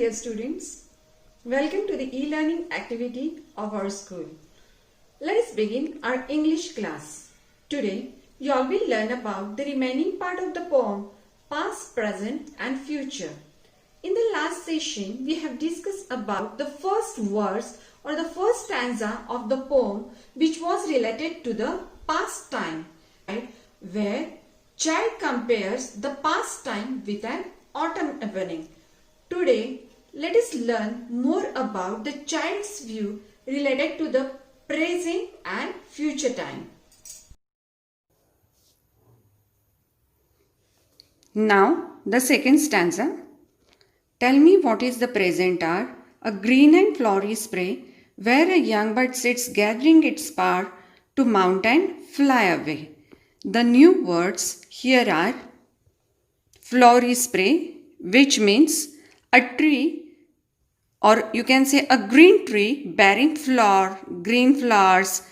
dear students. Welcome to the e-learning activity of our school. Let us begin our English class. Today, you all will learn about the remaining part of the poem Past, Present and Future. In the last session, we have discussed about the first verse or the first stanza of the poem which was related to the past time, where child compares the past time with an autumn evening. Today, let us learn more about the child's view related to the present and future time. Now, the second stanza. Tell me what is the present hour, a green and flowery spray, where a young bird sits gathering its power to mount and fly away. The new words here are flowery spray, which means a tree, or you can say a green tree bearing flower, green flowers,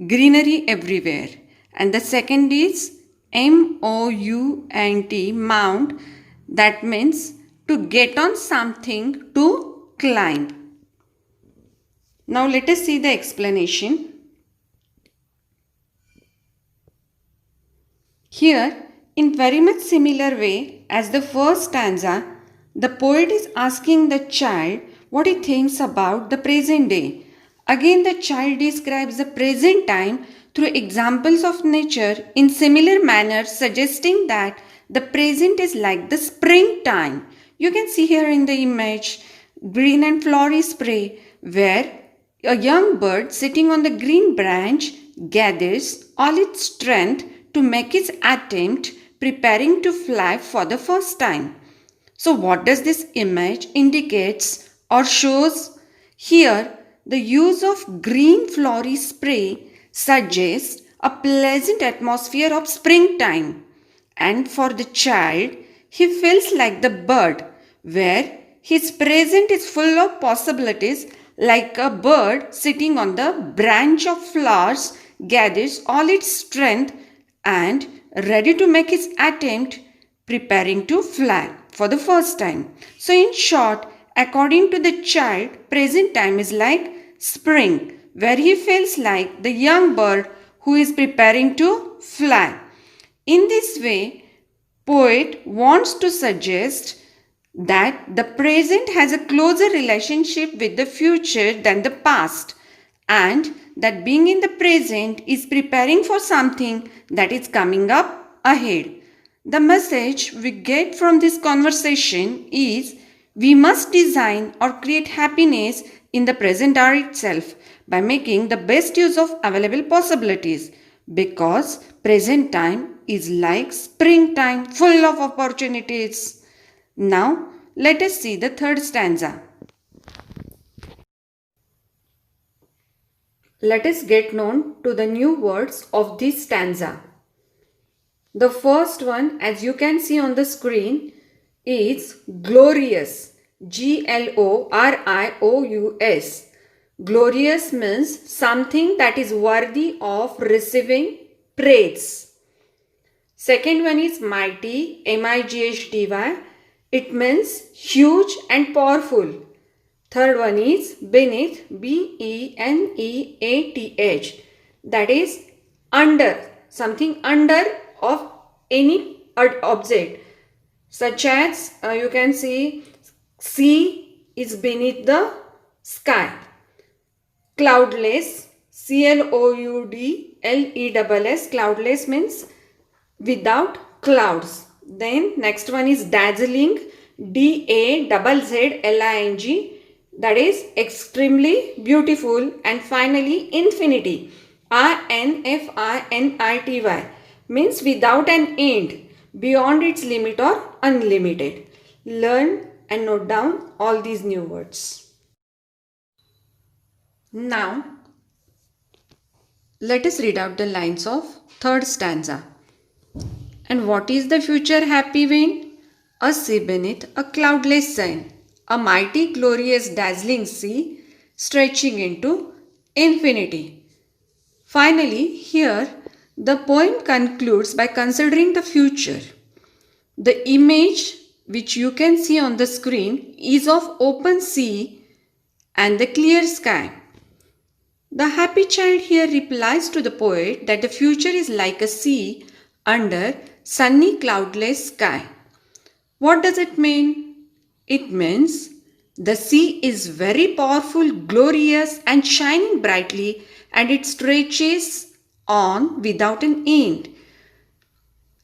greenery everywhere. And the second is mount, mount, that means to get on something, to climb. Now let us see the explanation. Here, in very much similar way as the first stanza, the poet is asking the child what he thinks about the present day. Again, the child describes the present time through examples of nature in similar manner, suggesting that the present is like the springtime. You can see here in the image green and flowery spray, where a young bird sitting on the green branch gathers all its strength to make its attempt, preparing to fly for the first time. So what does this image indicates or shows? Here, the use of green flowery spray suggests a pleasant atmosphere of springtime. And for the child, he feels like the bird, where his present is full of possibilities, like a bird sitting on the branch of flowers gathers all its strength and ready to make its attempt, preparing to fly for the first time. So in short, according to the child, present time is like spring, where he feels like the young bird who is preparing to fly. In this way, poet wants to suggest that the present has a closer relationship with the future than the past, and that being in the present is preparing for something that is coming up ahead. The message we get from this conversation is we must design or create happiness in the present hour itself by making the best use of available possibilities, because present time is like springtime, full of opportunities. Now, let us see the third stanza. Let us get known to the new words of this stanza. The first one, as you can see on the screen, is glorious. Glorious. Glorious means something that is worthy of receiving praise. Second one is mighty. Mighty. It means huge and powerful. Third one is beneath. Beneath. That is under. Something under of any object. Such as you can see sea is beneath the sky. Cloudless. Cloudless. Cloudless means without clouds. Then next one is dazzling. Dazzling. That is extremely beautiful. And finally infinity. Infinity means without an end, beyond its limit or unlimited. Learn and note down all these new words. Now, let us read out the lines of third stanza. And what is the future happy when? A sea beneath a cloudless sun, a mighty, glorious, dazzling sea stretching into infinity. Finally, here the poem concludes by considering the future. The image which you can see on the screen, is of open sea and the clear sky. The happy child here replies to the poet that the future is like a sea under sunny cloudless sky. What does it mean? It means the sea is very powerful, glorious, and shining brightly, and it stretches on without an end.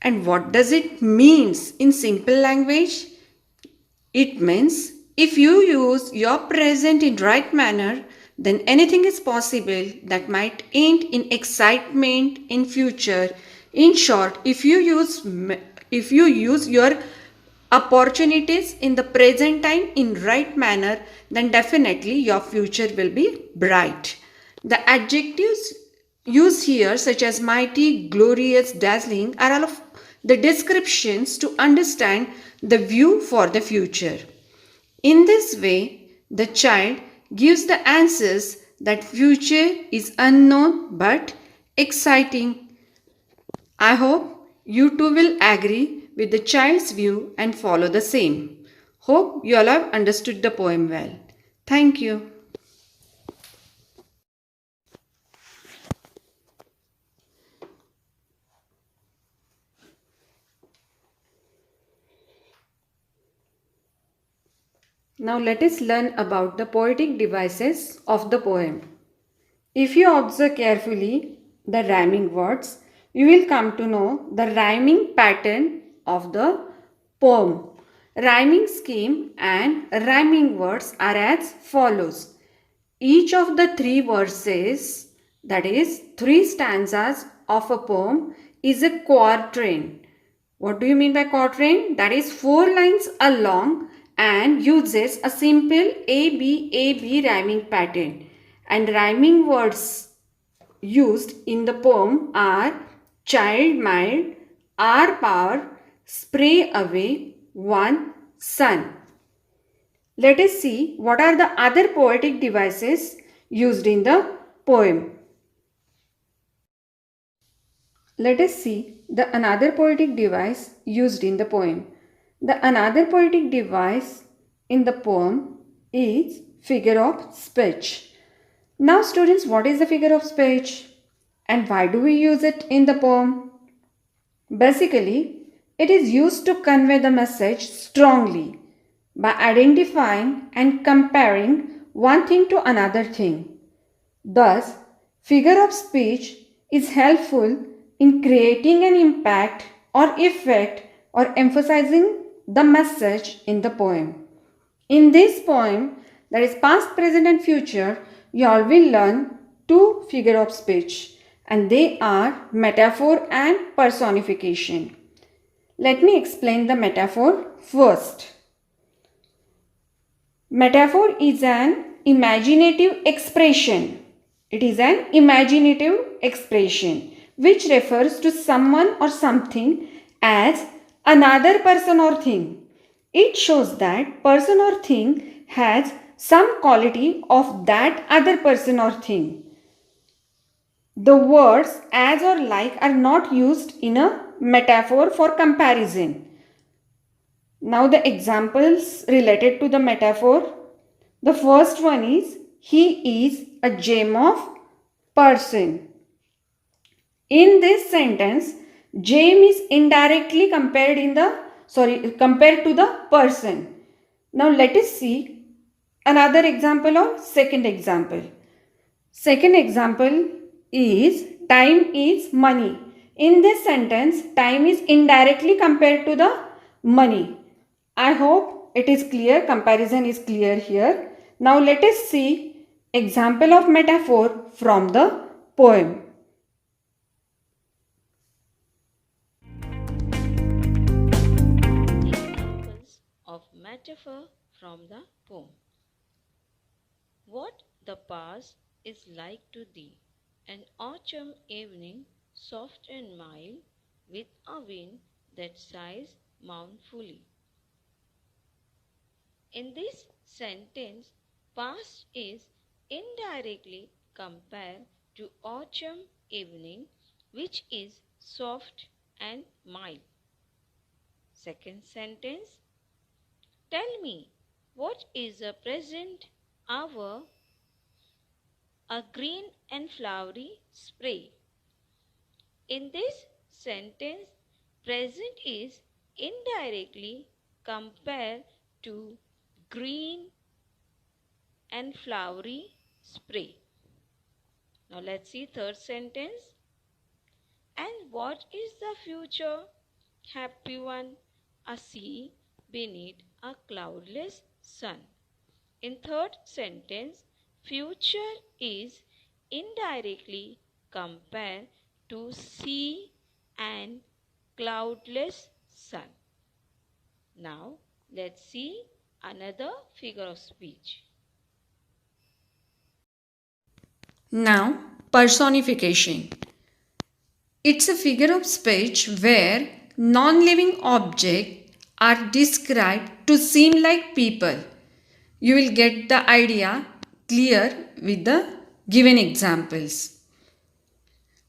And what does it means in simple language? It means if you use your present in right manner, then anything is possible that might end in excitement in future. In short, if you use your opportunities in the present time in right manner, then definitely your future will be bright. The adjectives used here, such as mighty, glorious, dazzling, are all of the descriptions to understand the view for the future. In this way, the child gives the answers that future is unknown but exciting. I hope you too will agree with the child's view and follow the same. Hope you all have understood the poem well. Thank you. Now let us learn about the poetic devices of the poem. If you observe carefully the rhyming words, you will come to know the rhyming pattern of the poem. Rhyming scheme and rhyming words are as follows. Each of the three verses, that is, three stanzas of a poem, is a quatrain. What do you mean by quatrain? That is four lines along and uses a simple A B rhyming pattern. And rhyming words used in the poem are child mild, R power, spray away, one, sun. Let us see what are the other poetic devices used in the poem. Let us see the another poetic device used in the poem. The another poetic device in the poem is figure of speech. Now students, what is the figure of speech and why do we use it in the poem? Basically, it is used to convey the message strongly by identifying and comparing one thing to another thing. Thus, figure of speech is helpful in creating an impact or effect or emphasizing the message in the poem. In this poem, that is past, present and future, you all will learn two figure of speech and they are metaphor and personification. Let me explain the metaphor first. Metaphor is an imaginative expression. It is an imaginative expression which refers to someone or something as another person or thing. It shows that person or thing has some quality of that other person or thing. The words as or like are not used in a metaphor for comparison. Now the examples related to the metaphor. The first one is he is a gem of person. In this sentence, gem is indirectly compared to the person. Now let us see another example or second example. Second example is time is money. In this sentence, time is indirectly compared to the money. I hope it is clear, comparison is clear here. Now let us see example of metaphor from the poem. Examples of metaphor from the poem. What the past is like to thee, an autumn evening, soft and mild, with a wind that sighs mournfully. In this sentence, past is indirectly compared to autumn evening, which is soft and mild. Second sentence, tell me, what is the present hour? A green and flowery spray. In this sentence, present is indirectly compared to green and flowery spray. Now let's see third sentence. And what is the future? Happy one, a sea beneath a cloudless sun. In third sentence, future is indirectly compared to sea and cloudless sun. Now let's see another figure of speech. Now, personification. It's a figure of speech where non-living objects are described to seem like people. You will get the idea clear with the given examples.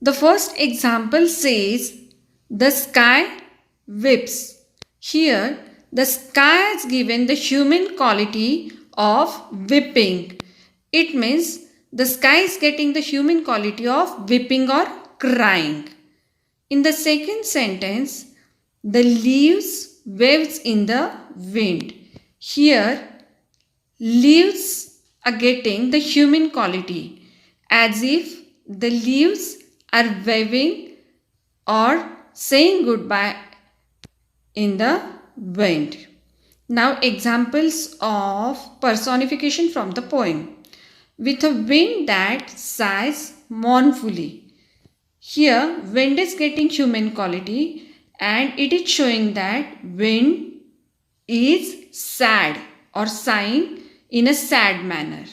The first example says, the sky whips. Here, the sky has given the human quality of whipping. It means the sky is getting the human quality of whipping or crying. In the second sentence, the leaves waves in the wind. Here, leaves are getting the human quality as if the leaves are waving or saying goodbye in the wind. Now, examples of personification from the poem. With a wind that sighs mournfully. Here, wind is getting human quality and it is showing that wind is sad or sighing in a sad manner.